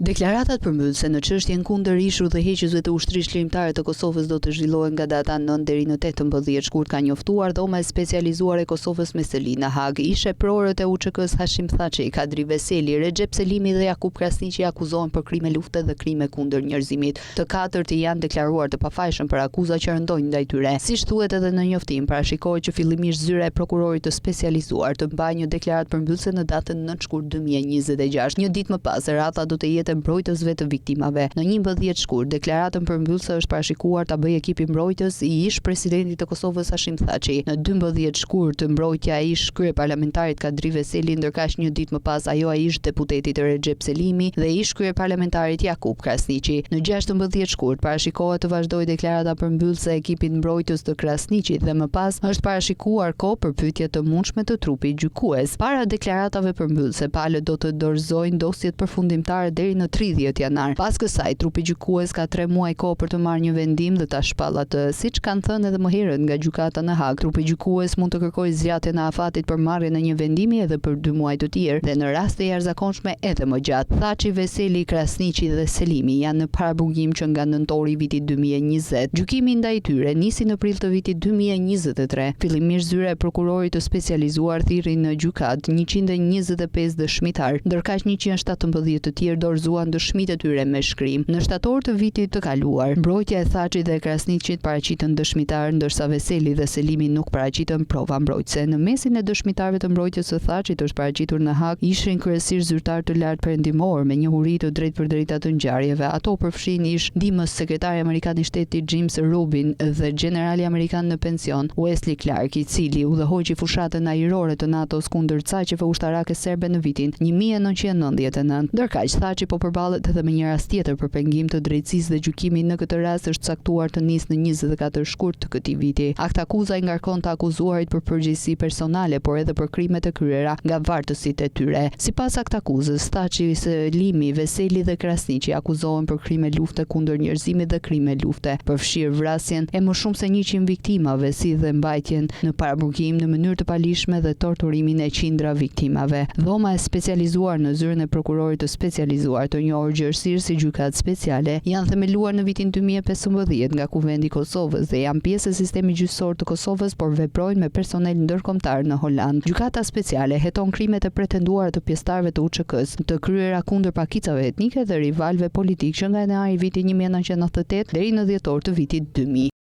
Deklaratat përmbysëse në çështjen kundër ishull dhe heqjeve të ushtrisë lirëtare të Kosovës do të zhvillohen nga data 9 deri në 18 shkurt, ka njoftuar Dhoma e Specializuar e Kosovës me seli në Hag. Ishe prorët e UÇK-s Hashim Thaçi, Kadri Veseli, Recep Selimi dhe Jakub Krasniqi akuzohen për krime lufte dhe krime kundër njerëzimit. Të katërt janë deklaruar të pafajshëm për akuza që rëndojnë ndaj tyre. Siç thuhet edhe në njoftim, parashikohet që fillimisht zyra e prokurorit të specializuar të mbajë një deklaratë përmbysëse në datën 9 shkurt 2026. Një ditë më pas, rata do të jetë mbrojtësve të viktimave. Në 11 shkurt, deklaratën përmbysëse është parashikuar ta bëjë ekipi mbrojtës i ish presidentit të Kosovës Hashim Thaçi. Në 12 shkurt, mbrojtja e ish kryeparlamentarit Kadri Veseli, ndërkaq një ditë më pas ajo e ish deputetit Recep Selimi dhe ish kryeparlamentarit Jakub Krasniqi. Në 16 shkurt, parashikohet të vazhdojë deklarata përmbysëse e ekipit mbrojtës të Krasniqit dhe më pas është parashikuar kohë për pyetje të mundshme të trupit gjykues. Para deklaratave përmbysëse, palët do të dorëzojnë dosjet përfundimtare deri në 30 janar. Pas kësaj, trupi gjykues ka 3 muaj kohë për të marrë një vendim dhe ta shpallë, siç kanë thënë edhe më herët nga gjykata në Hag. Trupi gjykues mund të kërkojë zgjatjen e afatit për marrjen e një vendimi edhe për 2 muaj të tjerë dhe në raste jashtëzakonshme edhe më gjatë. Thaçi, Veseli, Krasniqi dhe Selimi janë në paraburgim që nga nëntori i vitit 2020. Gjykimi ndaj tyre nisi në prill të vitit 2023. Fillimisht zyra e prokurorit të specializuar thirrri në gjykat 125 dëshmitar, ndërkaq 117 të tjerë dorëzuan dëshmitë e tyre me shkrim. Në shtator të vitit të kaluar, mbrojtja e Thaçit dhe Krasniqit paraqitën dëshmitar, ndërsa Veseli dhe Selimi nuk paraqitën prova mbrojtëse. Në mesin e dëshmitarëve të mbrojtjes së Thaçit është paraqitur në Hag ishin kryesisht zyrtar të lartë perëndimor me njohuri të drejtpërdrejta të ngjarjeve. Ato përfshin ish ndihmës sekretari amerikan i shtetit James Rubin dhe generali amerikan në pension Wesley Clark, i cili udhëhoqi fushatën ajrore të NATO-s kundër caqeve ushtarake serbe në vitin 1999. Ndërkaq Thaçi po përballet edhe me një rast tjetër për pengim të drejtësisë dhe gjykimi në këtë rast është caktuar të nisë në 24 shkurt të këtij viti. Akta akuza i ngarkon të akuzuarit për përgjegjësi personale, por edhe për krimet e kryera nga vartësit e tyre. Sipas akta akuzës, Thaçi, Selimi, Veseli dhe Krasniqi akuzohen për krime lufte kundër njerëzimit dhe krime lufte, përfshirë vrasjen e më shumë se 100 viktimave, si dhe mbajtjen në paraburgim në mënyrë të palishme dhe torturimin e qindra viktimave. Dhoma e specializuar në zyrën e prokurorit të specializuar të njohur gjërësisht si gjykatë speciale janë themeluar në vitin 2015 nga Kuvendi i Kosovës dhe janë pjesë e sistemit gjyqësor të Kosovës, por veprojnë me personel ndërkombëtar në Holand. Gjykata speciale heton krimet e pretenduara të pjesëtarëve të UÇK-s të kryera kundër pakicave etnike dhe rivalëve politik që nga janari i vitit 1998 deri në dhjetor të vitit 2000.